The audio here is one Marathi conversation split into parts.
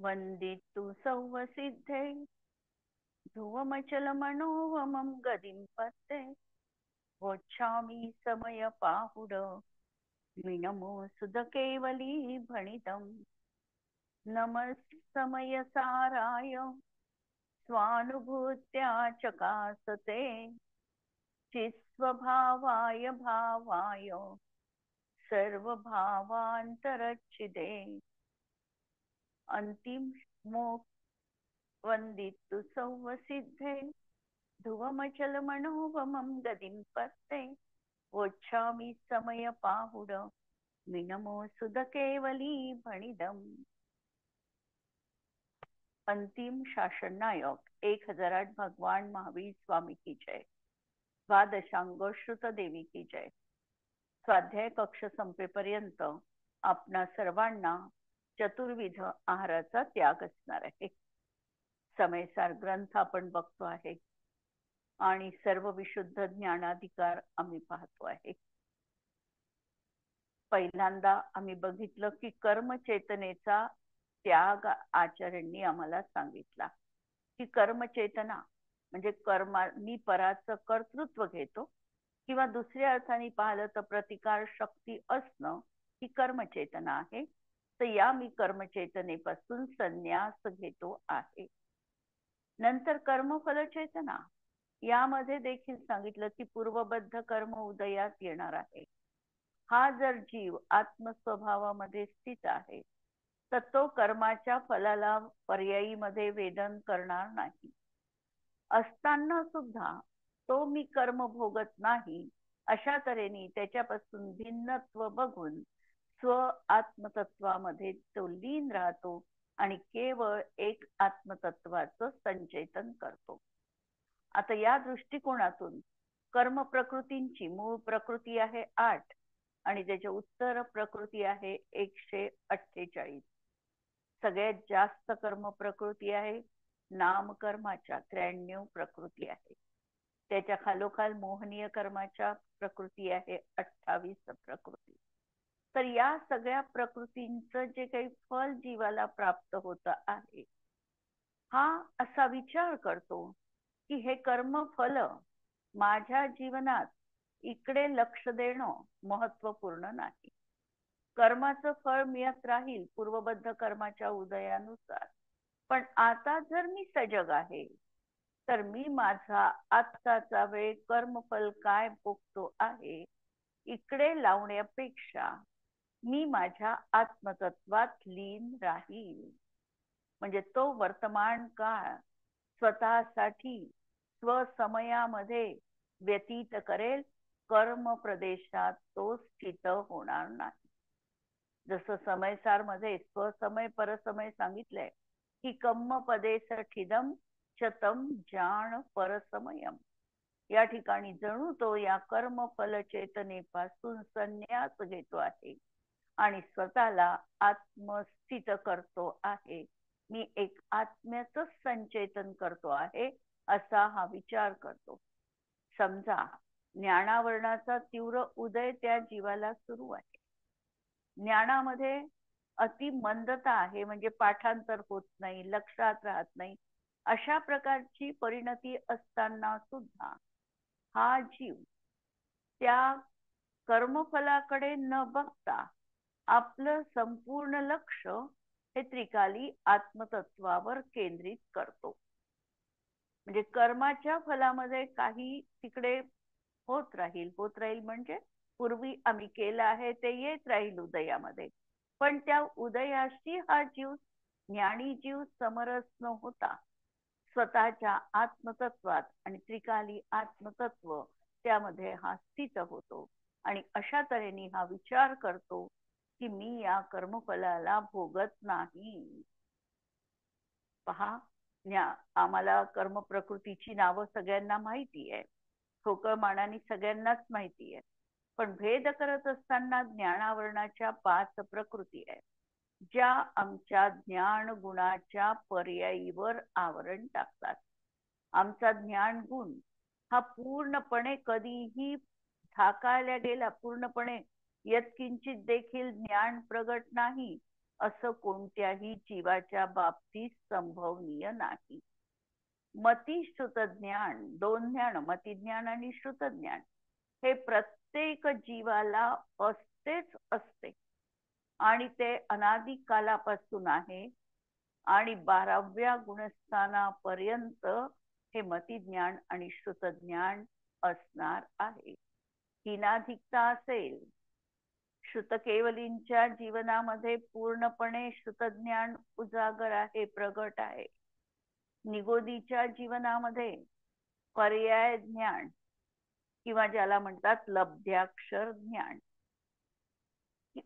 वन्दितु सौवसिद्धे ध्रुवमचलमनोवमं गदिं पत्ते वोच्छामि समयपाहुड विनमो सुधकेवली भणितम् नमस्समयसाराय स्वानुभूत्या चकासते चित्स्वभावाय भावाय सर्वभावान्तरच्छिदे अंतिम मोक्ष वन्दितु सौवसिद्धे ध्रुवमचलमनोवमं गदिं पत्ते वोच्छामि समयपाहुड विनमो सुधकेवली भणिदम्। अंतिम शासन नायक 1008 भगवान महावीर स्वामी की जय। द्वादशांग श्रुत देवी की जय। स्वाध्याय कक्ष संपेपर्यंत आपणा सर्वांना चतुर्विध आहाराचा त्याग असणार आहे। समयसार ग्रंथ आपण बघतो आहे आणि सर्व विशुद्ध ज्ञानाधिकार आम्ही पाहतो आहे। पहिल्यांदा आम्ही बघितलं की कर्मचेतनेचा त्याग आचार्यांनी आम्हाला सांगितला की कर्मचेतना म्हणजे मी पराचं कर्तृत्व घेतो किंवा दुसऱ्या अर्थाने पाहिलं तर प्रतिकार शक्ती असणं ही कर्मचेतना आहे। तर या मी कर्मचेतनेपासून संन्यास घेतो आहे। नंतर कर्मफल चेतना यामध्ये देखील सांगितलं की पूर्वबद्ध कर्म उदयात येणार आहे। हा जर जीव आत्मस्वभावामध्ये स्थित आहे तर तो कर्माच्या फलाला पर्यायी मध्ये वेदन करणार नाही। असताना सुद्धा तो मी कर्म भोगत नाही अशा तऱ्हेने त्याच्यापासून भिन्नत्व बघून स्व आत्मतत्वामध्ये तो लीन राहतो आणि केवळ एक आत्मतत्वाचं संचेतन करतो। आता या दृष्टिकोनातून कर्म प्रकृतींची मूळ प्रकृती आहे 8 आणि त्याच्या उत्तर प्रकृती आहे 148। सगळ्यात जास्त कर्म प्रकृती आहे नामकर्माच्या 93 प्रकृती आहे। त्याच्या खालोखाल मोहनीय कर्माच्या प्रकृती आहे 28 प्रकृती। तर या सगळ्या प्रकृतींचं जे काही फल जीवाला प्राप्त होत आहे हा असा विचार करतो की हे कर्म फल माझ्या जीवनात इकडे लक्ष देणं महत्वपूर्ण नाही। कर्माचं फळ मिळत राहील पूर्वबद्ध कर्माच्या उदयानुसार, पण आता जर मी सजग आहे तर मी माझा आत्ताचा वेळ कर्मफल काय भोगतो आहे इकडे लावण्यापेक्षा मी माझ्या आत्मतत्वात लीन राहील। म्हणजे तो वर्तमान काळ स्वतःसाठी स्वसमयामध्ये व्यतीत करेल, कर्म प्रदेशात तो स्थित होणार नाही। जसं समयसार मध्ये स्वसमय परसमय सांगितलंय की कम्म पदेस ठिदम शतम जाण परसमयम। या ठिकाणी जणू तो या कर्म फल चेतनेपासून संन्यास घेतो आहे आणि स्वतःला आत्मस्थित करतो आहे। मी एक आत्म्याचं संचेतन करतो आहे असा हा विचार करतो। समजा ज्ञानावरणाचा तीव्र उदय त्या जीवाला सुरू आहे। ज्ञानामध्ये अति मंदता आहे म्हणजे पाठांतर होत नाही, लक्षात राहत नाही, अशा प्रकारची परिणती असताना सुद्धा हा जीव त्या कर्मफलाकडे न बघता आपलं संपूर्ण लक्ष हे त्रिकाली आत्मतत्वावर केंद्रित करतो। म्हणजे कर्माच्या फलामध्ये काही तिकडे होत राहील म्हणजे पूर्वी आम्ही केलं आहे ते येत राहील उदयामध्ये, पण त्या उदयाशी हा जीव ज्ञानी जीव समरस न होता स्वतःच्या आत्मतत्वात आणि त्रिकाली आत्मतत्व त्यामध्ये हा स्थित होतो आणि अशा तऱ्हेने हा विचार करतो की मी या कर्मफलाला भोगत नाही। पहा, आम्हाला कर्म प्रकृतीची नावं सगळ्यांना माहिती आहे, ठोकळ मानाने सगळ्यांनाच माहिती आहे, पण भेद करत असताना ज्ञानावरणाच्या 5 प्रकृती आहे ज्या आमच्या ज्ञान गुणाच्या पर्यायीवर आवरण टाकतात। आमचा ज्ञान गुण हा पूर्णपणे कधीही ढाकाळला गेला, पूर्णपणे यत्किंचित देखील ज्ञान प्रगट नाही असं कोणत्याही जीवाच्या बाबतीत संभवनीय नाही. मती श्रुतज्ञान, दोन ज्ञान, मतिज्ञान आणि श्रुतज्ञान, हे प्रत्येक जीवाला असतेच असते आणि ते अनादी कालापासून आहे आणि 12व्या गुणस्थानापर्यंत हे मतिज्ञान आणि श्रुतज्ञान असणार आहे. हीनाधिकता असेल, श्रुतकेवलींच्या जीवनामध्ये पूर्णपणे श्रुतज्ञान उजागर आहे, प्रगट आहे. निगोदीच्या जीवनामध्ये पर्याय ज्ञान किंवा ज्याला म्हणतात लब्ध्याक्षर ज्ञान,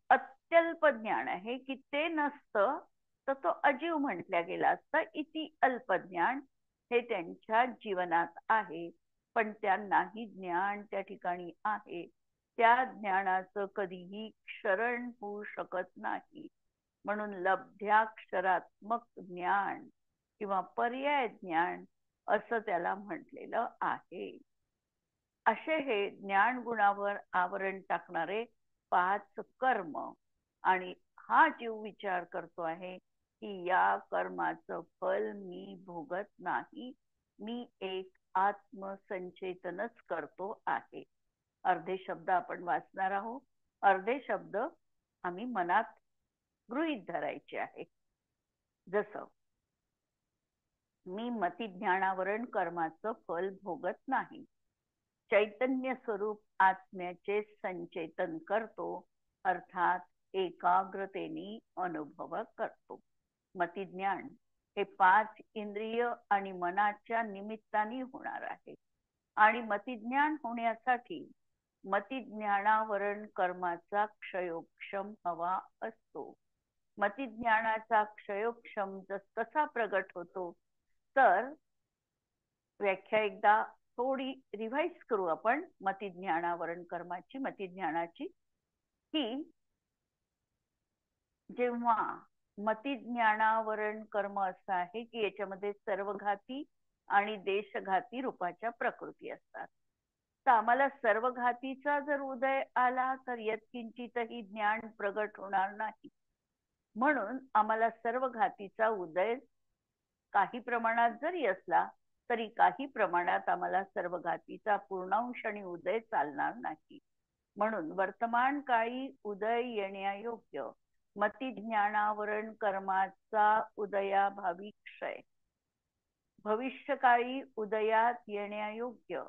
अत्यल्प ज्ञान आहे की ते नसतं तर तो अजीव म्हटल्या गेला असता. इति अल्प ज्ञान हे त्यांच्या जीवनात आहे, पण त्यांनाही ज्ञान त्या ठिकाणी आहे. त्या ज्ञानाचं कधीही क्षरण होऊ शकत नाही. म्हणून लब्ध्याक्षरात्मक ज्ञान किंवा पर्याय ज्ञान असं त्याला म्हटलेलं आहे. असे हे ज्ञान गुणावर आवरण टाकणारे 5 कर्म. आणि हा जीव विचार करतो आहे की या कर्माचं फल मी भोगत नाही, मी एक आत्मसंचेतनच करतो आहे. अर्धे शब्द आपण वाचणार आहोत, अर्धे शब्द आम्ही मनात गृहीत धरायचे आहे. जसं मी मतिज्ञानावरण कर्माचं फल भोगत नाही, चैतन्य स्वरूप आत्म्याचे संचेतन करतो, अर्थात एकाग्रतेने अनुभव करतो. मतिज्ञान हे 5 इंद्रिय आणि मनाच्या निमित्ताने होणार आहे. आणि मतिज्ञान होण्यासाठी मतिज्ञानावरण कर्माचा क्षयोक्षम हवा असतो. मतिज्ञानाचा क्षयोक्षम कसा प्रगट होतो, तर व्याख्या एकदा थोडी रिवाइज करू आपण मतिज्ञानावरण कर्माची. मतिज्ञानाची की जेव्हा मतिज्ञानावरण कर्म असं आहे की याच्यामध्ये सर्वघाती आणि देशघाती रूपाच्या प्रकृती असतात. तर आम्हाला सर्वघातीचा जर उदय आला तर यत्किंचितही ज्ञान प्रगट होणार नाही. म्हणून आम्हाला सर्वघातीचा उदय काही प्रमाणात जरी असला तरी काही प्रमाणात आम्हाला सर्वघातीचा पूर्णांश आणि उदय चालणार नाही. म्हणून वर्तमान काळी उदय येण्यायोग्य मतिज्ञानावरण कर्माचा उदयाभावी क्षय, भविष्यकाळी उदयात येण्यायोग्य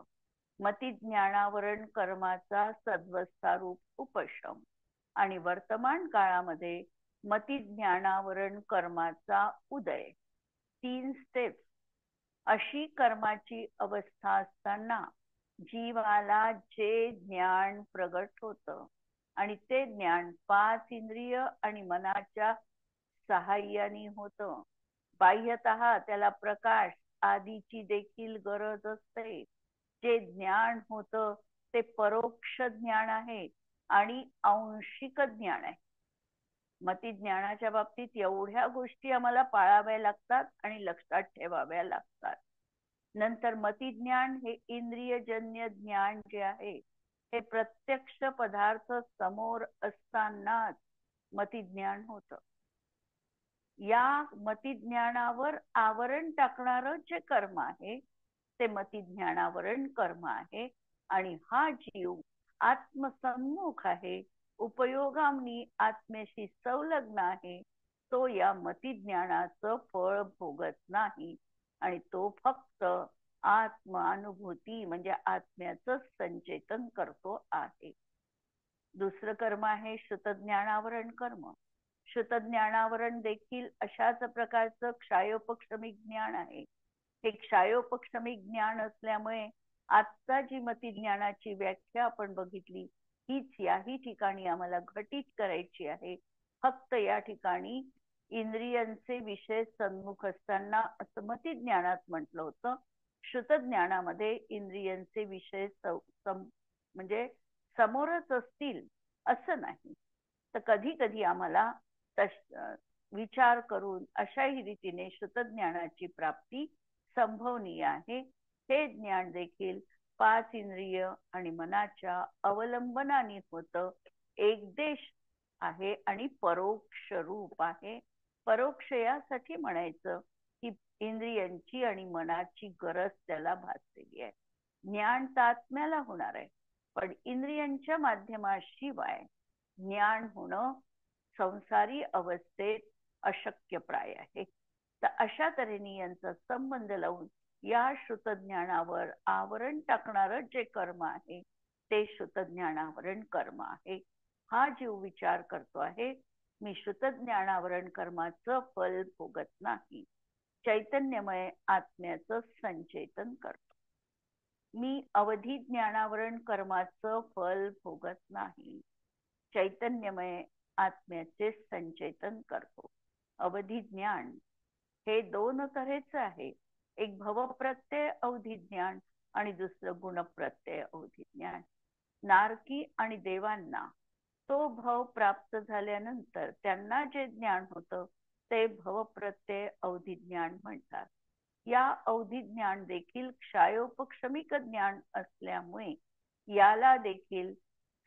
मतिज्ञानावरण कर्माचा सद्वस्थारूप उपशम आणि वर्तमान काळामध्ये मतिज्ञानावरण कर्माचा उदय, 3 स्टेप्स. अशी कर्माची अवस्था असताना जीवाला जे ज्ञान प्रगट होतं आणि ते ज्ञान 5 इंद्रिय आणि मनाच्या सहाय्याने होतं. बाह्यतः त्याला प्रकाश आदीची देखील गरज असते. जे ज्ञान होतं ते परोक्ष ज्ञान आहे आणि आंशिक ज्ञान आहे. मतिज्ञानाच्या बाबतीत एवढ्या गोष्टी आम्हाला पाळाव्या लागतात आणि लक्षात ठेवाव्या लागतात. नंतर मतिज्ञान हे इंद्रियजन्य ज्ञान जे आहे हे प्रत्यक्ष पदार्थ समोर असतानाच मतिज्ञान होतं. या मतिज्ञानावर आवरण टाकणारं जे कर्म आहे ते मतिज्ञानावरण कर्म आहे. आणि हा जीव आत्मसन्मुख आहे, उपयोगांनी आत्म्याशी संलग्न आहे, तो या मतिज्ञानाचं फळ भोगत नाही आणि तो फक्त आत्मानुभूती म्हणजे आत्म्याचं संचेतन करतो आहे. दुसरं कर्म आहे श्रुतज्ञानावरण कर्म. श्रुतज्ञानावरण देखील अशाच प्रकारचं क्षायोपक्षमिक ज्ञान आहे. हे क्षायोपक्षमिक ज्ञान असल्यामुळे आजचा जी मतिज्ञानाची व्याख्या आपण बघितली हीच याही ठिकाणी आम्हाला घटित करायची आहे. फक्त या ठिकाणी इंद्रियांचे विषय सन्मुख असताना असं मतिज्ञानात म्हटलं होतं. श्रुतज्ञानामध्ये इंद्रियांचे विषय म्हणजे समोरच असतील असं नाही. तर कधी कधी आम्हाला विचार करून अशाही रीतीने श्रुतज्ञानाची प्राप्ती संभवनीय आहे. हे ज्ञान देखील 5 इंद्रिय आणि मनाच्या अवलंबनाने होतं. एक देश आहे आणि परोक्ष रूप आहे. परोक्ष यासाठी म्हणायचं की इंद्रियांची आणि मनाची गरज त्याला भासलेली आहे. ज्ञान तात्म्याला होणार आहे, पण इंद्रियांच्या माध्यमाशिवाय ज्ञान होणं संसारी अवस्थेत अशक्यप्राय आहे. तर अशा तऱ्हेने यांचा संबंध लावून या श्रुतज्ञानावर आवरण टाकणारं जे कर्म आहे ते श्रुतज्ञानावरण कर्म आहे. हा जीव विचार करतो आहे, मी श्रुतज्ञानावरण कर्माचं फल भोगत नाही, चैतन्यमय आत्म्याचं संचेतन करतो. मी अवधी ज्ञानावरण कर्माचं फल भोगत नाही, चैतन्यमय आत्म्याचे संचेतन करतो. अवधी ज्ञान हे दोन तऱ्हेच आहे. एक भवप्रत्यय अवधी ज्ञान आणि दुसरं गुणप्रत्यय अवधी ज्ञान. नारकी आणि देवांना तो भव प्राप्त झाल्यानंतर त्यांना जे ज्ञान होतं ते भवप्रत्यय अवधी ज्ञान म्हणतात. या अवधी ज्ञान देखील क्षयोपक्षमिक ज्ञान असल्यामुळे याला देखील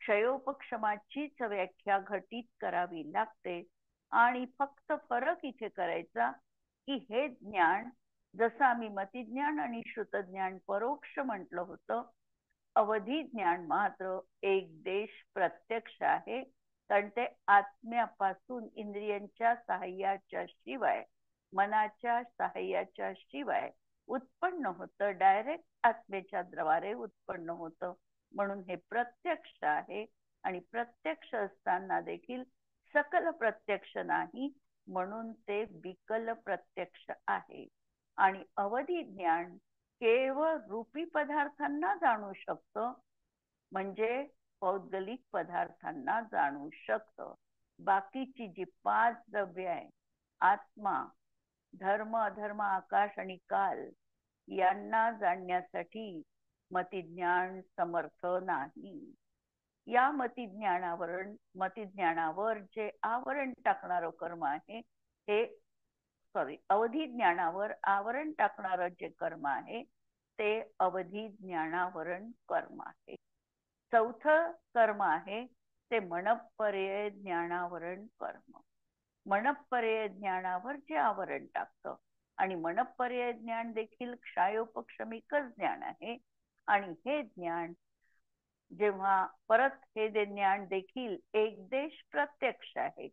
क्षयोपक्षमाचीच व्याख्या घटित करावी लागते. आणि फक्त फरक इथे करायचा की हे ज्ञान, जसं आम्ही मतिज्ञान आणि श्रुतज्ञान परोक्ष म्हटलं होतं, अवधी ज्ञान मात्र एक देश प्रत्यक्ष आहे. कारण ते आत्म्यापासून इंद्रियांच्या सहाय्याच्या शिवाय, मनाच्या सहाय्याच्या शिवाय उत्पन्न होतं, डायरेक्ट आत्म्याच्या द्वारे उत्पन्न होतं. म्हणून हे प्रत्यक्ष आहे. आणि प्रत्यक्ष असताना देखील सकल प्रत्यक्ष नाही, म्हणून ते विकल प्रत्यक्ष आहे. आणि अवधी ज्ञान केवळ रूपी पदार्थांना जाणू शकतं, म्हणजे पौद्गलिक पदार्थांना जाणू शकतं. बाकीची जी 5 द्रव्य आहे, आत्मा, धर्म, अधर्म, आकाश आणि काल, यांना जाणण्यासाठी मतिज्ञान समर्थ नाही. या मतिज्ञानावर जे आवरण टाकणारं कर्म आहे हे अवधी ज्ञानावर आवरण टाकणारं जे कर्म आहे ते अवधी ज्ञानावरण कर्म आहे. चौथं कर्म आहे ते मनपर्यय ज्ञानावरण कर्म. मनपर्यय ज्ञानावर जे आवरण टाकतं, आणि मनपर्यय ज्ञान देखील क्षयोपक्षमिकच ज्ञान आहे. आणि हे ज्ञान जेव्हा परत हे ज्ञान देखील एक देश प्रत्यक्ष आहे,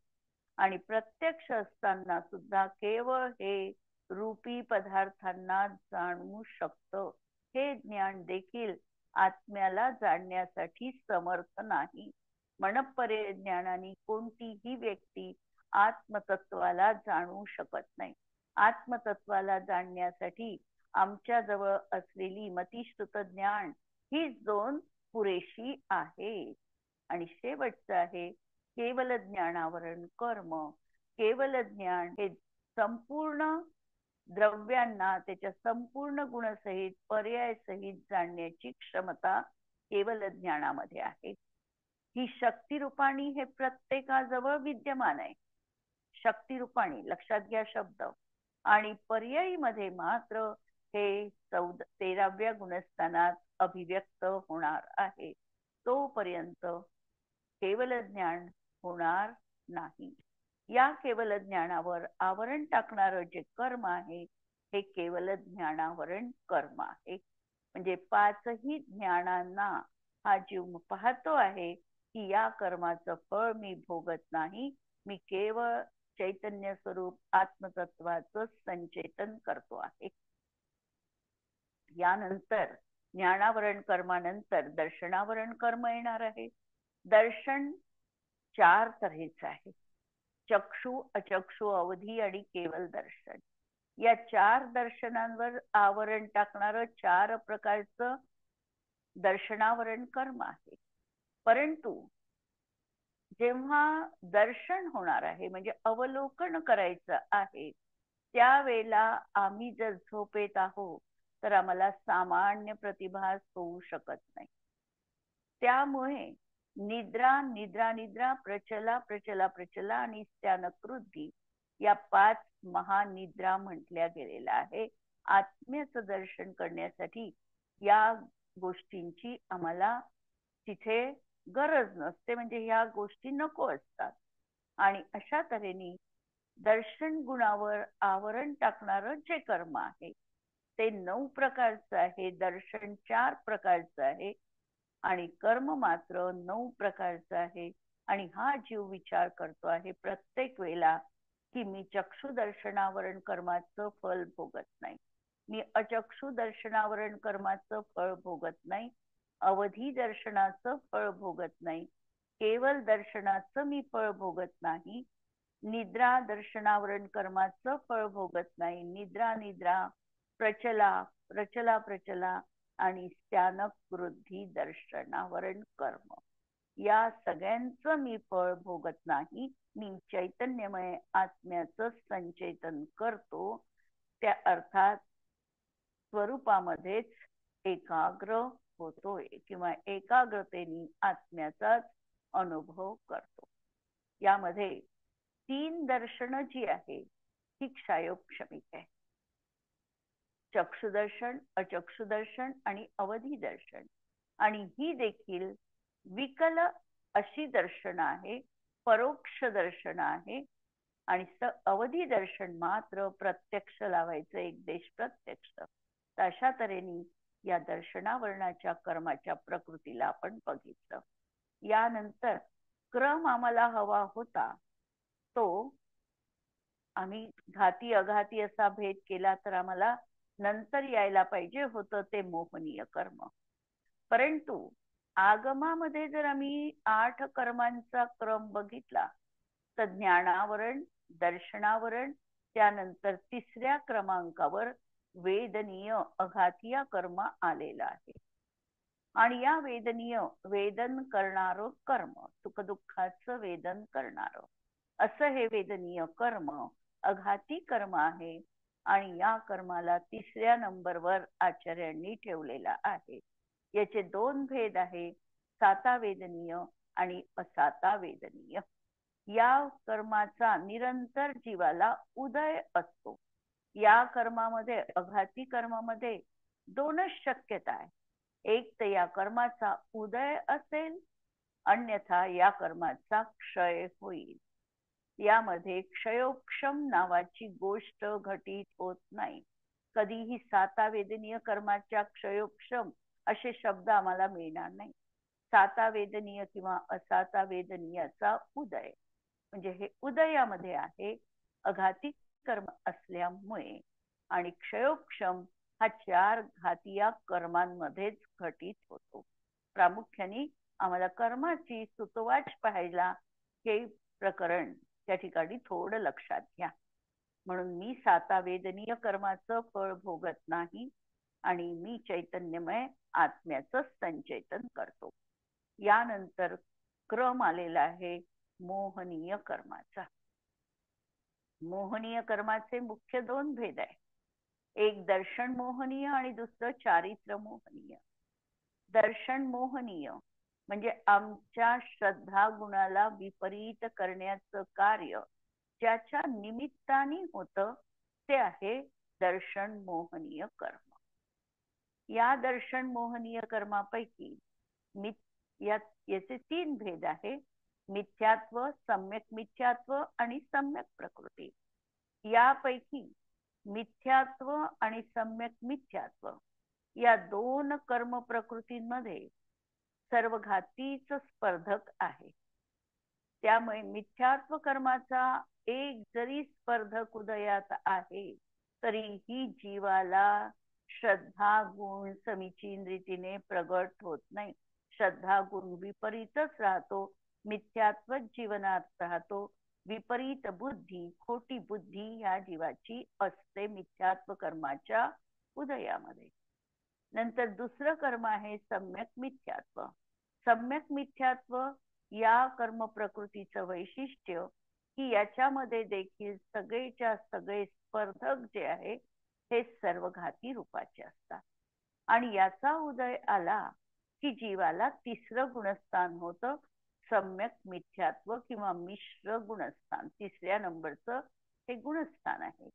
आणि प्रत्यक्ष असताना सुद्धा केवळ हे रूपी पदार्थांना जाणू शकतं. हे ज्ञान देखील आत्म्याला जाणण्यासाठी समर्थ नाही. मनपर्यय ज्ञानाने कोणतीही व्यक्ती आत्मतत्वाला जाणू शकत नाही. आत्मतत्वाला जाणण्यासाठी आमच्या जवळ असलेली मतिश्रुत ज्ञान ही दोन पुरेशी आहे. आणि शेवटचं आहे केवल ज्ञानावरण कर्म. केवल ज्ञान हे संपूर्ण द्रव्यांना त्याच्या संपूर्ण गुणसहित, पर्यायसहित जाणण्याची क्षमता केवल ज्ञानामध्ये आहे. ही शक्तिरूपाणी हे प्रत्येकाजवळ विद्यमान आहे. शक्तिरूपाणी लक्षात घ्या शब्द. आणि पर्यायी मध्ये मात्र हे 13व्या गुणस्थानात अभिव्यक्त होणार आहे. तोपर्यंत केवल ज्ञान होणार नाही. या केवल ज्ञानावर आवरण टाकणारं जे कर्म आहे हे केवल ज्ञानावरण कर्म आहे. म्हणजे 5ही ज्ञानांना हा जीव पाहतो आहे की या कर्माचं फळ मी भोगत नाही, मी केवळ चैतन्य स्वरूप आत्मतत्वाचं संचेतन करतो आहे. यानंतर ज्ञानावरण कर्मानंतर दर्शनावरण कर्म येणार आहे. दर्शन 4 तऱ्हेच आहे: चक्षु, अचक्षु, अवधी आणि केवल दर्शन. या 4 दर्शनांवर आवरण टाकणारं 4 प्रकारचं दर्शनावरण कर्म आहे. परंतु जेव्हा दर्शन होणार आहे, म्हणजे अवलोकन करायचं आहे, त्यावेळेला आम्ही जर झोपेत आहोत तर आम्हाला सामान्य प्रतिभास होऊ शकत नाही. त्यामुळे निद्रा, निद्रा, निद्रा, प्रचला, प्रचला, प्रचला आणि स्त्यानकृती या 5 महानिद्रा म्हटल्या गेलेल्या आहे. आत्म्याचं दर्शन करण्यासाठी या गोष्टींची आम्हाला तिथे गरज नसते, म्हणजे ह्या गोष्टी नको असतात. आणि अशा तऱ्हेने दर्शन गुणावर आवरण टाकणारं जे कर्म आहे ते 9 प्रकारचं आहे, दर्शन 4 प्रकारचं आहे आणि कर्म मात्र 9 प्रकारचं आहे. आणि हा जीव विचार करतो आहे प्रत्येक वेळेला की मी चक्षु दर्शनावरण कर्माचं फळ भोगत नाही, मी अचक्षु दर्शनावरण कर्माचं फळ भोगत नाही, अवधी दर्शनाचं फळ भोगत नाही, केवल दर्शनाचं मी फळ भोगत नाही, निद्रा दर्शनावरण कर्माचं फळ भोगत नाही, निद्रा निद्रा प्रचला प्रचला प्रचला आणि स्त्यानक वृद्धी दर्शनावरण कर्म या सगळ्यांचं मी फळ भोगत नाही. मी चैतन्यमय आत्म्याचं संचेतन करतो, त्या अर्थात स्वरूपामध्येच एकाग्र होतोय किंवा एकाग्रतेने आत्म्याचाच अनुभव करतो. यामध्ये 3 दर्शन जी आहे ही क्षयोक्षमिक आहे. चक्षुदर्शन, अचक्षुदर्शन आणि अवधी दर्शन. आणि ही देखील विकल अशी दर्शन आहे, परोक्ष दर्शन आहे. आणि अवधी दर्शन मात्र प्रत्यक्ष लावायचं, एक देश प्रत्यक्ष. अशा तऱ्हेने या दर्शनावरणाच्या कर्माच्या प्रकृतीला आपण बघितलं. यानंतर क्रम आम्हाला हवा होता तो आम्ही घाती अघाती असा भेद केला तर आम्हाला नंतर यायला पाहिजे होतं ते मोहनीय कर्म. परंतु आगमामध्ये जर आम्ही 8 कर्मांचा क्रम बघितला तर ज्ञानावरण, दर्शनावरण, त्यानंतर 3ऱ्या क्रमांकावर वेदनीय अघातीय कर्म आलेला आहे. आणि या वेदनीय वेदन करणारं कर्म, सुखदुःखाचं वेदन करणारं असं हे वेदनीय कर्म अघाती कर्म आहे. आणि या कर्माला 3ऱ्या नंबरवर आचार्यांनी ठेवलेला आहे. याचे 2 भेद आहे, साता वेदनीय आणि असाता वेदनीय. या कर्माचा निरंतर जीवाला उदय असतो. या कर्मामध्ये, अघाती कर्मामध्ये 2च शक्यता आहे. एक तर या कर्माचा उदय असेल, अन्यथा या कर्माचा क्षय होईल. यामध्ये क्षयोक्षम नावाची गोष्ट घटित होत नाही. कधीही साता वेदनीय कर्माच्या क्षयोक्षम असे शब्द आम्हाला मिळणार नाही. साता वेदनीय किंवा असाता वेदनीयाचा उदय म्हणजे हे उदयामध्ये आहे, अघाती कर्म असल्यामुळे. आणि क्षयोक्षम हा 4 घातीय कर्मांमध्येच घटित होतो. प्रामुख्याने आम्हाला कर्माची सुतवाच पाहायला हे प्रकरण त्या ठिकाणी थोडं लक्षात घ्या. म्हणून मी साता वेदनीय कर्माचं फळ भोगत नाही आणि मी चैतन्यमय आत्म्याचं संचेतन करतो. यानंतर क्रम आलेला आहे मोहनीय कर्माचा. मोहनीय कर्माचे मुख्य 2 भेद आहे. एक दर्शन मोहनीय आणि दुसरं चारित्र मोहनीय. दर्शन मोहनीय म्हणजे आमच्या श्रद्धा गुणाला विपरीत करण्याचं कार्य ज्याच्या निमित्ताने होतं ते आहे दर्शन मोहनीय कर्म. या दर्शन मोहनीय कर्मापैकी याचे 3 भेद आहे, मिथ्यात्व, सम्यक मिथ्यात्व आणि सम्यक प्रकृती. यापैकी मिथ्यात्व आणि सम्यक मिथ्यात्व या 2 कर्म प्रकृतींमध्ये सर्व घातीच स्पर्धक आहे. त्यामुळे मिथ्यात्व कर्माचा एक जरी स्पर्धक उदयात आहे तरीही जीवाला श्रद्धा गुण समीचीन रीतीने प्रगट होत नाही. श्रद्धा गुण विपरीतच राहतो, मिथ्यात्व जीवनात राहतो. विपरीत बुद्धी, खोटी बुद्धी या जीवाची असते मिथ्यात्व कर्माच्या उदयामध्ये. नंतर दुसरं कर्म आहे सम्यक मिथ्यात्व. सम्यक मिथ्यात्व या कर्म प्रकृतीचं वैशिष्ट्य की याच्यामध्ये देखील सगळेच्या सगळे स्पर्धक जे आहे हे सर्व घाती रूपाचे असतात. आणि याचा उदय आला की जीवाला 3रं गुणस्थान होतं सम्यक मिथ्यात्व किंवा मिश्र गुणस्थान. 3ऱ्या नंबरचं हे गुणस्थान आहे.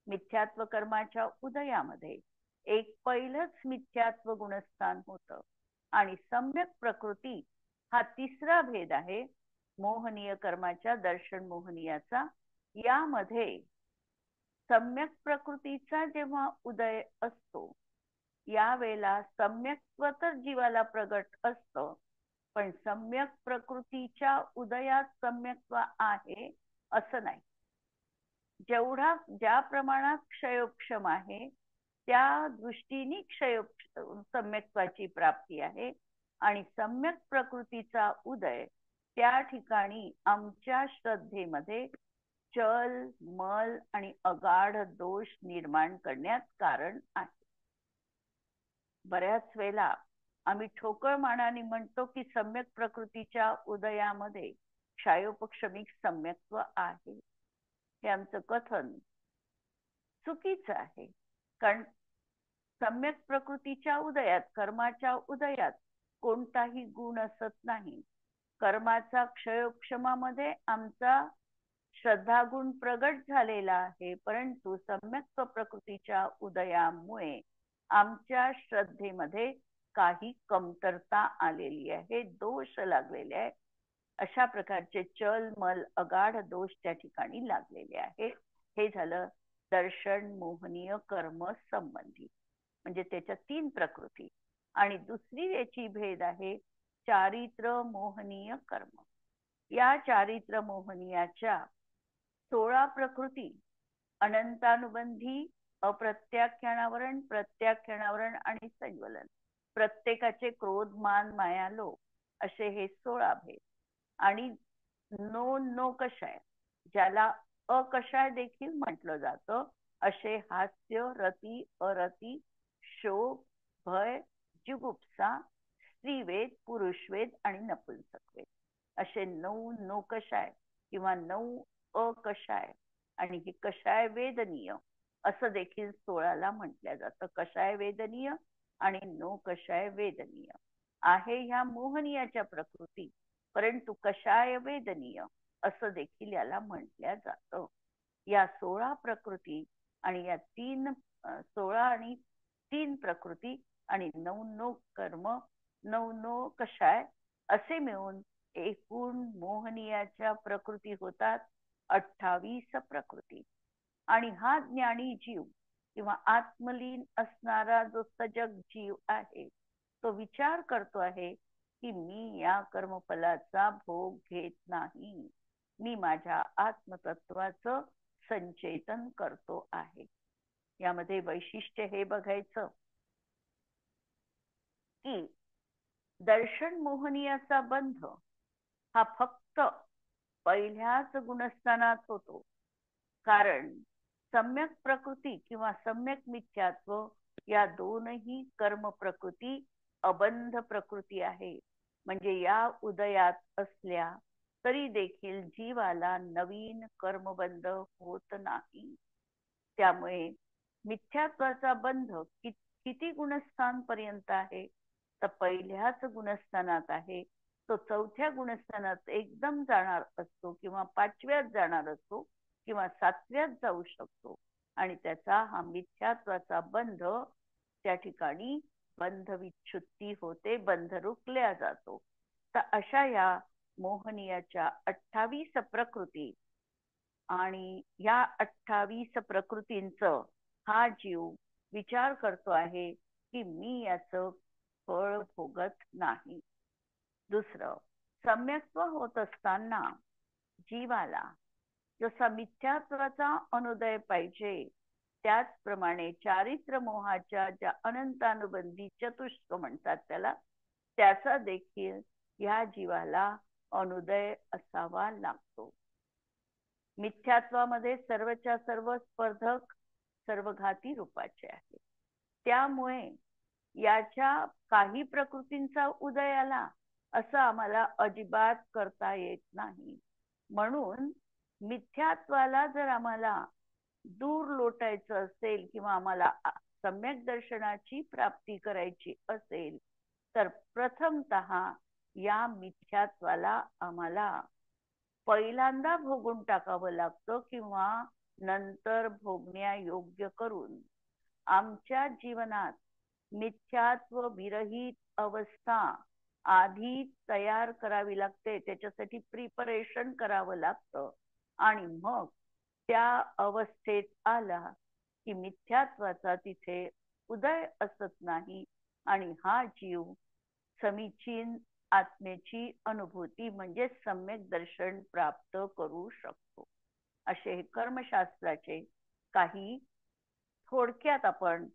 मिथ्यात्व कर्माच्या उदयामध्ये एक पहिलंच मिथ्यात्व गुणस्थान होतं आणि सम्यक प्रकृती हा 3रा भेद आहे. मोहनीय कर्माच्या दर्शन मोहनीयाचा यामध्ये सम्यक प्रकृतीचा जेव्हा उदय असतो यावेळेला सम्यक्त्व तर जीवाला प्रगट असतं, पण सम्यक प्रकृतीच्या उदयात सम्यक्त्व आहे असं नाही. जेवढा ज्या प्रमाणात क्षयोक्षम आहे त्या दृष्टीने सम्यक्त्वाची प्राप्ती आहे आणि सम्यक प्रकृतीचा उदय त्या ठिकाणी आमच्या श्रद्धेमध्ये चल मल आणि अगाढ दोष निर्माण करण्यात कारण आहे. बऱ्याच वेळेला आम्ही ठोकळ मानाने म्हणतो की सम्यक प्रकृतीच्या उदयामध्ये क्षयोपक्षमिक सम्यक्त्व आहे. हे आमचं कथन चुकीचं आहे. कारण सम्यक प्रकृतीच्या उदयात कर्माच्या उदयात कोणताही गुण असत नाही. कर्माचा क्षयोक्षमामध्ये आमचा श्रद्धागुण प्रगट झालेला आहे, परंतु सम्यक प्रकृतीच्या उदयामुळे आमच्या श्रद्धेमध्ये काही कमतरता आलेली आहे, दोष लागलेले आहे. अशा प्रकारचे चल मल अगाढ दोष त्या ठिकाणी लागलेले आहे. हे झालं दर्शन मोहनीय कर्म संबंधी, म्हणजे त्याच्या 3 प्रकृती. आणि दुसरी याची भेद आहे चारित्र मोहनीय कर्म. या चारित्र मोहनीयाच्या 16 प्रकृती अनंतानुबंधी, अप्रत्याख्यानावरण, प्रत्याख्यानावरण आणि संज्वलन. प्रत्येकाचे क्रोध मान माया लोभ असे हे 16 भेद. आणि नो कषाय, ज्याला अकषाय देखील म्हटलं जातं, असे हास्य, रती, अरती, शोक, भय, जुगुप्सा, स्त्रीवेद, पुरुषवेद आणि नपुंसकवेद असे 9 नोकषाय किंवा 9 अकषाय. आणि हे कषाय वेदनीय असं देखील 16ला म्हटलं जातं. कषाय वेदनीय आणि नो कषाय वेदनीय आहे ह्या मोहनीयाच्या प्रकृती, परंतु कषाय वेदनीय असं देखील याला म्हटलं जातं. या 16 प्रकृती आणि या 16 आणि 3 प्रकृती आणि 9 कर्म, 9 कषाय असे मिळून एकूण मोहनीयाच्या प्रकृती होतात 28 प्रकृती. आणि हा ज्ञानी जीव किंवा आत्मलीन असणारा जो सजग जीव आहे तो विचार करतो आहे की मी या कर्मफलाचा भोग घेत नाही, मी माझ्या आत्मतत्वाचं संचेतन करतो आहे. यामध्ये वैशिष्ट्य हे बघायचं की दर्शन मोहनीयाचा बंध हा फक्त पहिल्याच गुणस्थानात होतो. कारण सम्यक प्रकृती किंवा सम्यक मिथ्यात्व या दोनही कर्म प्रकृती अबंध प्रकृती आहे. म्हणजे या उदयात असल्या तरी देखील जीवाला नवीन कर्मबंध होत नाही. त्यामुळे मिथ्यात्वाचा बंध किती गुणस्थान पर्यंत आहे, तर पहिल्याच गुणस्थानात आहे. तो 4थ्या गुणस्थानात एकदम जाणार असतो किंवा 5व्यात जाणार असतो किंवा 7व्यात जाऊ शकतो. आणि त्याचा हा मिथ्यात्वाचा बंध त्या ठिकाणी बंध विच्छुत्ती होते, बंध रुकल्या जातो. तर अशा या मोहनीयाच्या 28 प्रकृती आणि या 28 प्रकृतींचं हा जीव विचार करतो आहे की मी याचं फळ भोगत नाही. दुसरं, सम्यक्त्व होत असताना जीवाला जसा मिथ्यात्वाचा अनुदय पाहिजे त्याचप्रमाणे चारित्र मोहाच्या ज्या अनंतानुबंधी चतुष्क म्हणतात त्याचा देखील या जीवाला अनुदय असावा लागतो. मिथ्यात्वामध्ये सर्वच्या सर्व स्पर्धक सर्वघाती रूपाचे आहे. त्यामुळे याच्या काही प्रकृतींचा उदय आला असं आम्हाला अजिबात करता येत नाही. म्हणून मिथ्यात्वाला जर आम्हाला दूर लोटायचं असेल किंवा आम्हाला सम्यक दर्शनाची प्राप्ती करायची असेल तर प्रथमतः या मिथ्यात्वाला आम्हाला पहिल्यांदा भोगून टाकावं लागतं किंवा नंतर भोगण्यायोग्य करून आमच्या जीवनात मिथ्यात्व विरहित अवस्था आधी तयार करावी लागते, त्याच्यासाठी प्रिपरेशन करावं लागतं. आणि मग त्या अवस्थेत आला की मिथ्यात्वाचा तिथे उदय असत नाही आणि हा जीव समीचीन आत्मेची अनुभूती म्हणजे सम्यक दर्शन प्राप्त करू शकतो. असे हे कर्मशास्त्राचे काही थोडक्यात आपण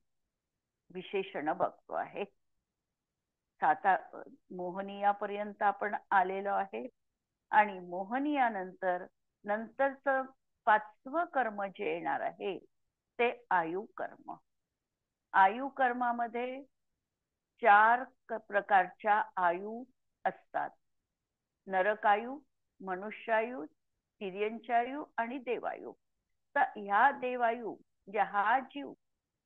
विशेषण बघतो आहे. साता मोहनीयापर्यंत आपण आलेलो आहे आणि मोहनीयानंतर नंतरचं 5वं कर्म जे येणार आहे ते आयु कर्म. आयु कर्मामध्ये 4 प्रकारच्या आयु असतात. नरकायु, मनुष्यायु, तिर्यंचायु आणि देवायु. तर ह्या देवायु म्हणजे हा जीव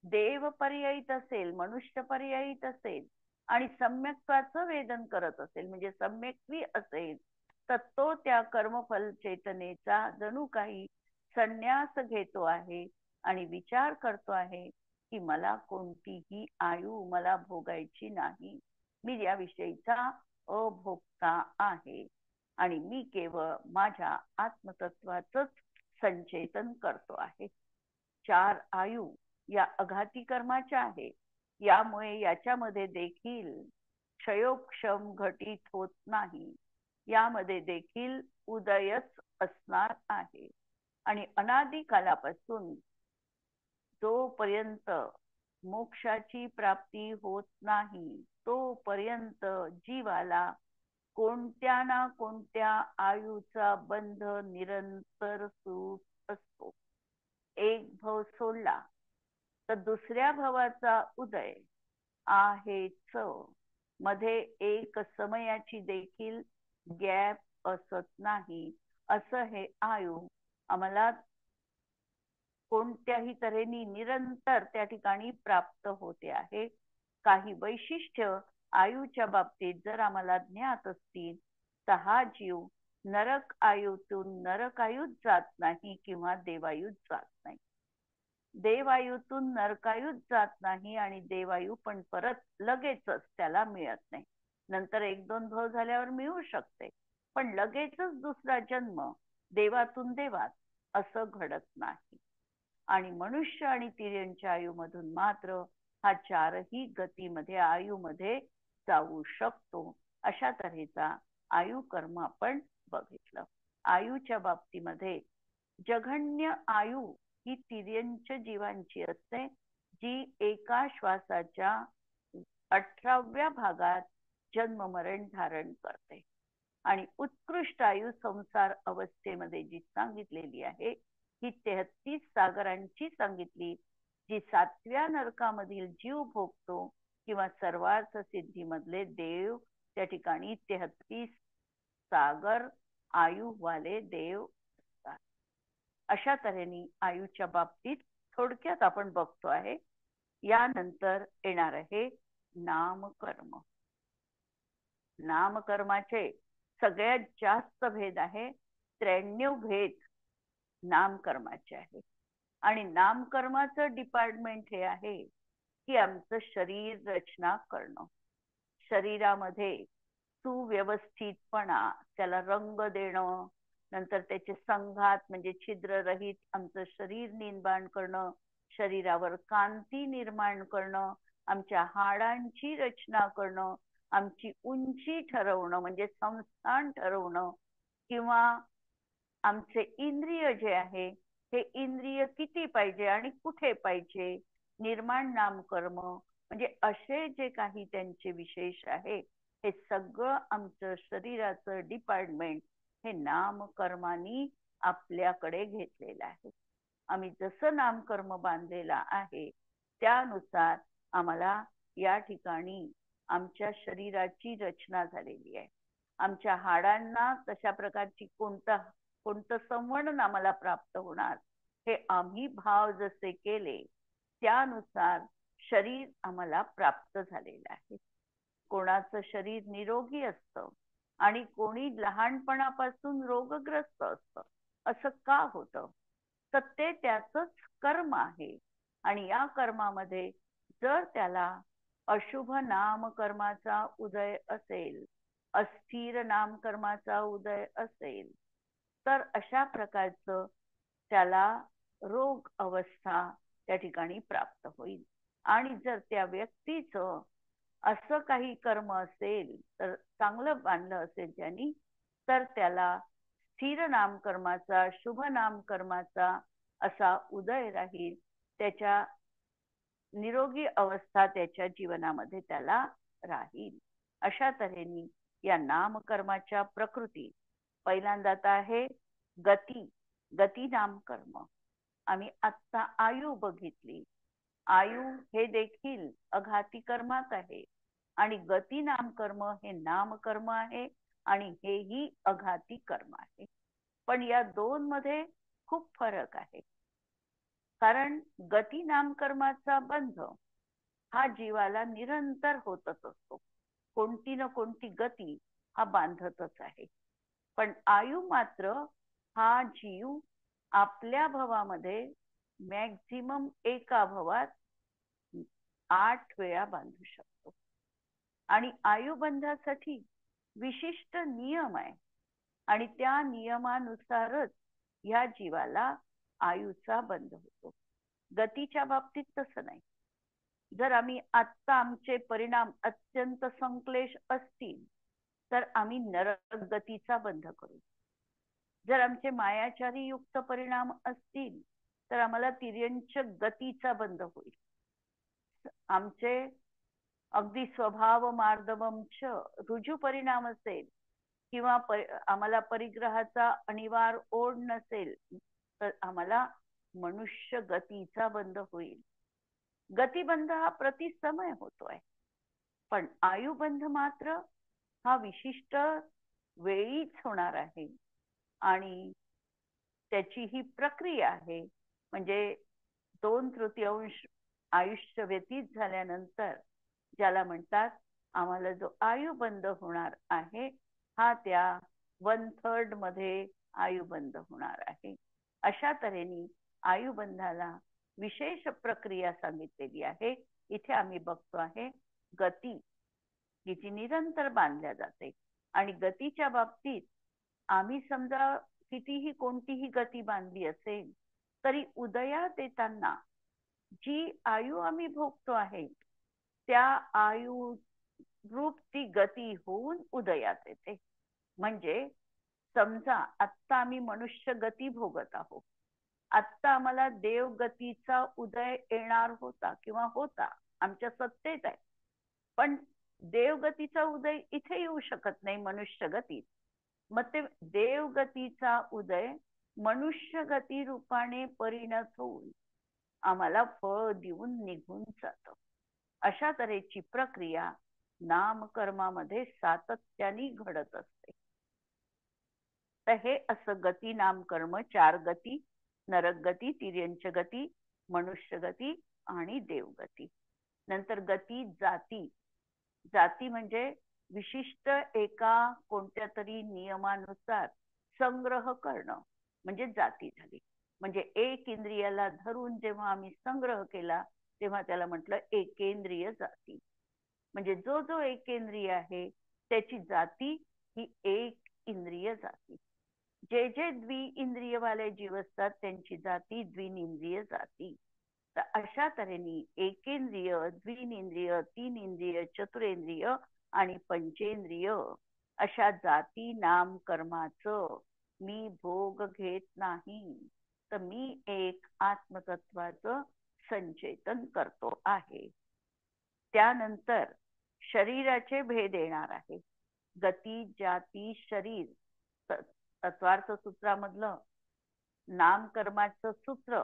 देव पर्यायित असेल, मनुष्य पर्यायित असेल आणि सम्यक्त्वाचं वेदन करत असेल म्हणजे सम्यक्वी असेल, तर तो त्या कर्मफल चेतनेचा जणू काही संन्यास घेतो आहे आणि विचार करतो आहे की मला कोणतीही आयु मला भोगायची नाही, मी याविषयीचा अभोक्ता आहे आणि मी केवळ माझ्या आत्मतत्वाचंच संचेतन करतो आहे. 4 आयु या अघाती कर्माच्या आहे. यामुळे याच्यामध्ये देखील क्षयोक्षम घटित होत नाही, यामध्ये देखील उदयच असणार आहे. आणि अनादी कालापासून जोपर्यंत मोक्षाची प्राप्ती होत नाही तोपर्यंत जीवाला कोणत्या ना कोणत्या आयुचा बंध निरंतर सुट असतो. एक भव सोडला तर दुसऱ्या भवाचा उदय आहेच. मध्ये एक समयाची देखील गॅप असत नाही. असं हे आयु आम्हाला कोणत्याही तऱ्हेने निरंतर त्या ठिकाणी प्राप्त होते आहे. काही वैशिष्ट्य आयुच्या बाबतीत जर आम्हाला ज्ञात असतील तर हा जीव नरक आयुतून नरकायुत जात नाही किंवा देवायुत जात नाही. देवायुतून नरकायुत जात नाही आणि देवायु पण परत लगेचच त्याला मिळत नाही. नंतर 1-2 भव झाल्यावर मिळू शकते, पण लगेचच दुसरा जन्म देवातून देवात असं घडत नाही. आणि मनुष्य आणि तिर्यंच्या आयुमधून मात्र हा 4ही गतीमध्ये आयुमध्ये जाऊ शकतो. अशा तऱ्हेचा आयु कर्म आपण बघितलं. आयुच्या बाबतीमध्ये जघन्य आयु ही तिर्यंच जीवांची असते, जी एका श्वासाच्या 18व्या भागात जन्म मरण धारण करते. आणि उत्कृष्ट आयु संसार अवस्थेमध्ये जी सांगितलेली आहे ही 33 सागरांची सांगितली, जी 7व्या नरकामधील जीव भोगतो किंवा सर्वार्थ सिद्धीमधले देव त्या ठिकाणी 33 सागर आयुवाले देव असतात. अशा तऱ्हेने आयुच्या बाबतीत थोडक्यात आपण बघतो आहे. यानंतर येणार आहे नामकर्म. नामकर्माचे सगळ्यात जास्त भेद आहे. 93 भेद नामकर्माचे आहे. आणि नामकर्माचं डिपार्टमेंट हे आहे की आमचं शरीर रचना करणं, शरीरामध्ये सुव्यवस्थितपणा, त्याला रंग देणं, नंतर त्याचे संघात म्हणजे छिद्ररहित आमचं शरीर निर्माण करणं, शरीरावर कांती निर्माण करणं, आमच्या हाडांची रचना करणं, आमची उंची ठरवणं म्हणजे संस्थान ठरवणं, किंवा आमचे इंद्रिय जे आहे हे इंद्रिय किती पाहिजे आणि कुठे पाहिजे, निर्माण नामकर्म म्हणजे असे जे काही त्यांचे विशेष आहे हे सगळं आमचं शरीराचं डिपार्टमेंट हे नामकर्मानी आपल्याकडे घेतलेलं आहे. आम्ही जसं नामकर्म बांधलेला आहे त्यानुसार आम्हाला या ठिकाणी आमच्या शरीराची रचना झालेली आहे. आमच्या हाडांना तशा प्रकारची कोणतं संवर्णन आम्हाला प्राप्त होणार हे आम्ही भाव जसे केले त्यानुसार शरीर आम्हाला प्राप्त झालेलं आहे. कोणाचं शरीर निरोगी असतं आणि कोणी लहानपणापासून रोगग्रस्त असतं. असं का होतं? तर ते त्याचंच कर्म आहे. आणि या कर्मामध्ये जर त्याला अशुभ नामकर्माचा उदय असेल अस्थिर नामकर्माचा उदय असेल तर अशा प्रकारचं त्याला रोग अवस्था त्या ठिकाणी प्राप्त होईल. आणि जर त्या व्यक्तीचं असं काही कर्म असेल तर चांगलं बांधलं असेल त्यांनी तर त्याला स्थिर नामकर्माचा शुभ नामकर्माचा असा उदय राहील. त्याच्या निरोगी अवस्था त्याच्या जीवनामध्ये त्याला राहील. अशा तऱ्हेने या नामकर्माच्या प्रकृती पहिल्यांदाच आहे गती. गती नामकर्म आम्ही आत्ता आयु बघितली. आयु हे देखील अघाती कर्मात आहे आणि गती नामकर्म हे नामकर्म आहे आणि हेही अघाती कर्म आहे. पण या दोन मध्ये खूप फरक आहे. कारण गती नामकर्माचा बंध हा जीवाला निरंतर होतच असतो. कोणती ना कोणती गती हा बांधतच आहे. पण आयु मात्र हा जीव आपल्या भवामध्ये मॅक्झिमम एका भवात 8 वेळा बांधू शकतो. आणि आयुबंधासाठी विशिष्ट नियम आहे आणि त्या नियमानुसारच या जीवाला आयुचा बंध होतो. गतीच्या बाबतीत तसं नाही. जर आम्ही आत्ता आमचे परिणाम अत्यंत संक्लेश असतील तर आम्ही नरक गतीचा बंध करू. जर आमचे मायाचारी युक्त परिणाम असतील तर आम्हाला तिर्यंचक गतीचा बंध होईल. आमचे अगदी स्वभाव मार्दवंश रुजू परिणाम असेल किंवा आम्हाला परिग्रहाचा अनिवार्य ओढ नसेल तर आम्हाला मनुष्य गतीचा बंध होईल. गतिबंध हा प्रतिसमय होतोय पण आयुबंध मात्र हा विशिष्ट वेळीच होणार आहे आणि त्याची ही प्रक्रिया आहे. म्हणजे 2/3 आयुष्य व्यतीत झाल्यानंतर ज्याला म्हणतात आम्हाला जो आयुबंध होणार आहे हा त्या 1/3 मध्ये आयुबंध होणार आहे. अशा तऱ्हेने आयुबंधाला विशेष प्रक्रिया सांगितलेली आहे. इथे आम्ही बघतो आहे गती ही जी निरंतर बांधल्या जाते आणि गतीच्या बाबतीत आम्ही समजा कितीही कोणतीही गती बांधली असेल तरी उदयात येताना जी आयु आम्ही भोगतो आहे त्या आयु रूप ती गती होऊन उदयात येते. म्हणजे समजा आत्ता आम्ही मनुष्य गती भोगत आहोत. आत्ता आम्हाला देवगतीचा उदय येणार होता किंवा होता आमच्या सत्तेत आहे. पण देवगतीचा उदय इथे येऊ शकत नाही मनुष्य गतीत. मग ते देवगतीचा उदय मनुष्य गती रूपाने परिणत होऊन आम्हाला फळ देऊन निघून जातं. अशा तऱ्हेची प्रक्रिया नामकर्मामध्ये सातत्याने घडत असते. तर हे असं गती नामकर्म 4 गती, नरक गती, तिर्यंच गती, मनुष्य गती आणि देवगती. नंतर गती जाती. जाती म्हणजे विशिष्ट एका कोणत्या तरी नियमानुसार संग्रह करणं म्हणजे जाती झाली. म्हणजे एक इंद्रियाला धरून जेव्हा आम्ही संग्रह केला तेव्हा त्याला म्हटलं एकेंद्रिय जाती. म्हणजे जो जो एकेंद्रिय आहे त्याची जाती ही एक इंद्रिय जाती. जे जे द्विइंद्रिय वाले जीव असतात त्यांची जाती द्विनिंद्रिय जाती. तर अशा तऱ्हेने एकेंद्रिय, द्विनिंद्रिय, 3 इंद्रिय, चतुरेंद्रिय आणि पंचेंद्रिय अशा जाती नाम कर्माचं मी भोग घेत नाही. तर मी एक आत्मतत्वाचं संचेतन करतो आहे. त्यानंतर शरीराचे भेद येणार आहे. गती, जाती, शरीर तत्वार्थ सूत्रामधलं नामकर्माचं सूत्र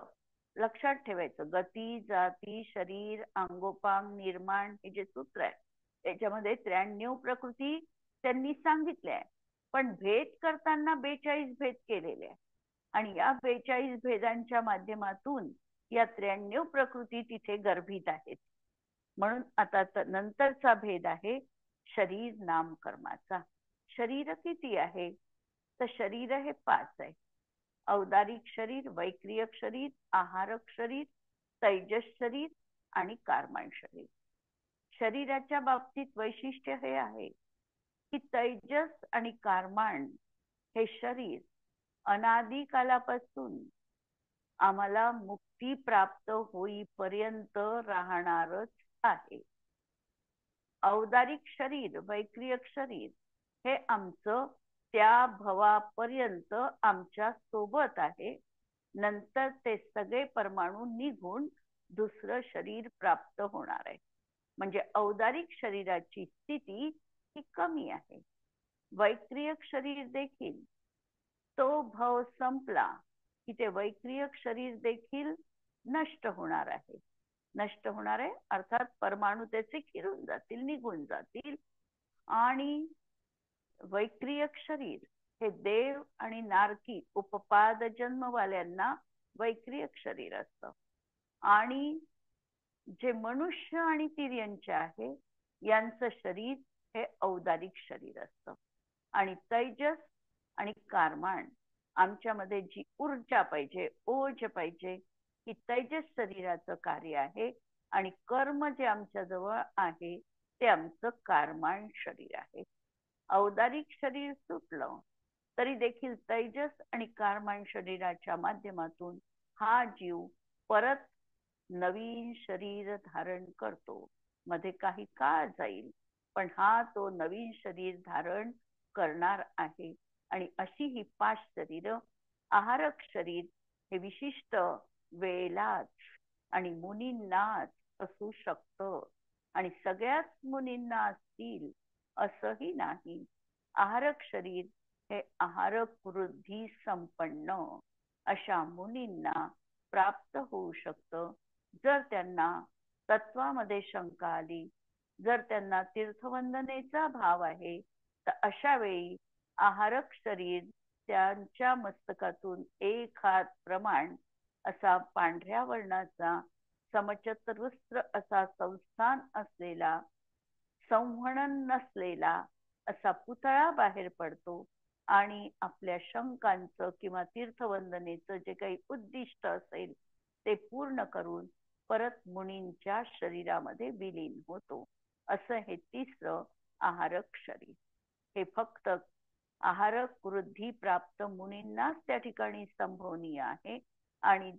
लक्षात ठेवायचं. गती, जाती, शरीर, अंगोपांग, निर्माण हे जे सूत्र आहे त्याच्यामध्ये 93 प्रकृती त्यांनी सांगितल्या आहे. पण भेद करताना 42 भेद केलेले आहे आणि या 42 भेदांच्या माध्यमातून या 93 प्रकृती तिथे गर्भित आहेत. म्हणून आता नंतरचा भेद आहे शरीर नामकर्माचा. शरीर किती आहे तर शरीर हे 5 आहे. औदारिक शरीर, वैक्रियक शरीर, आहारक शरीर, तैजस शरीर आणि कार्मण शरीर. शरीराच्या बाबतीत वैशिष्ट्य हे आहे की तैजस आणि कारमान हे शरीर अनादी कालापासून आम्हाला मुक्ती प्राप्त होईपर्यंत राहणारच आहे. औदारिक शरीर, वैक्रियक शरीर हे आमचं त्या भवापर्यंत आमच्या सोबत आहे. नंतर ते सगळे परमाणू निघून दुसरं शरीर प्राप्त होणार आहे. म्हणजे औदारिक शरीराची स्थिती ही कमी आहे. वैक्रियक शरीर देखील तो भव संपला की ते वैक्रियक शरीर देखील नष्ट होणार आहे. नष्ट होणार आहे अर्थात परमाणू त्याचे किरून जातील, निघून जातील. आणि वैक्रियक शरीर हे देव आणि नारकी उपपाद जन्मवाल्यांना वैक्रियक शरीर असतं. आणि जे मनुष्य आणि तिर्यंचे आहे यांचं शरीर हे औदारिक शरीर असतं. आणि तैजस आणि कारमान आमच्यामध्ये जी ऊर्जा पाहिजे, ओज पाहिजे, की तैजस शरीराचं कार्य आहे. आणि कर्म जे आमच्या जवळ आहे ते आमचं कारमान शरीर आहे. औदारिक शरीर सुटलं तरी देखील तैजस आणि कारमान शरीराच्या माध्यमातून हा जीव परत नवीन शरीर धारण करतो. मध्ये काही काळ जाईल पण हा तो नवीन शरीर धारण करणार आहे. आणि अशी ही 5 शरीर, आहारक शरीर हे विशिष्ट वेळेलाच आणि मुनींनाच असू शकतं. आणि सगळ्याच मुनींना असतील असंही नाही. आहारक शरीर हे आहारक वृद्धी संपन्न अशा मुनींना प्राप्त होऊ शकतं. जर त्यांना तत्वामध्ये शंका आली, जर त्यांना तीर्थवंदनेचा भाव आहे, तर अशा वेळी आहारक शरीर त्यांच्या मस्तकातून 1 हात प्रमाण असा पांढऱ्या वर्णाचा समचतुस्र असा संस्थान असलेला, संवहन नसलेला असा पुतळा बाहेर पडतो. आणि आपल्या शंकांचं किंवा तीर्थवंदनेचं जे काही उद्दिष्ट असेल ते पूर्ण करून परत मुनींच्या शरीरामध्ये विलीन होतो. असं हे 3रं आहारक शरीर. हे फक्त आहारक वृद्धी प्राप्त मुनींनाच त्या ठिकाणी संभवनीय आहे. आणि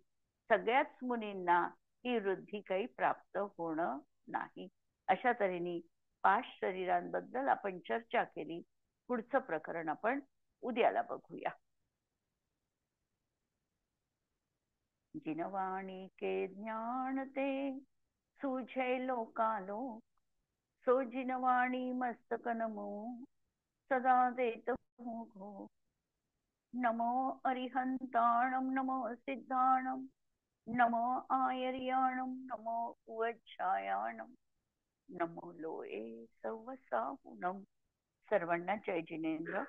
सगळ्याच मुनींना ही वृद्धी काही प्राप्त होणं नाही. अशा तऱ्हेने 5 शरीरांबद्दल आपण चर्चा केली. पुढचं प्रकरण आपण उद्याला बघूया. जिनवाणी के ज्ञान ते सूझे लोकालोक, सो जिनवाणी मस्तक नमो सदा देत घो. नमो अरिहंताणम, नमो सिद्धाणम, नमो आयर्याणम, नमो उवच्छायाणम, नमो लोये सवसाहुणम. सर्वांना जय जिनेंद्र.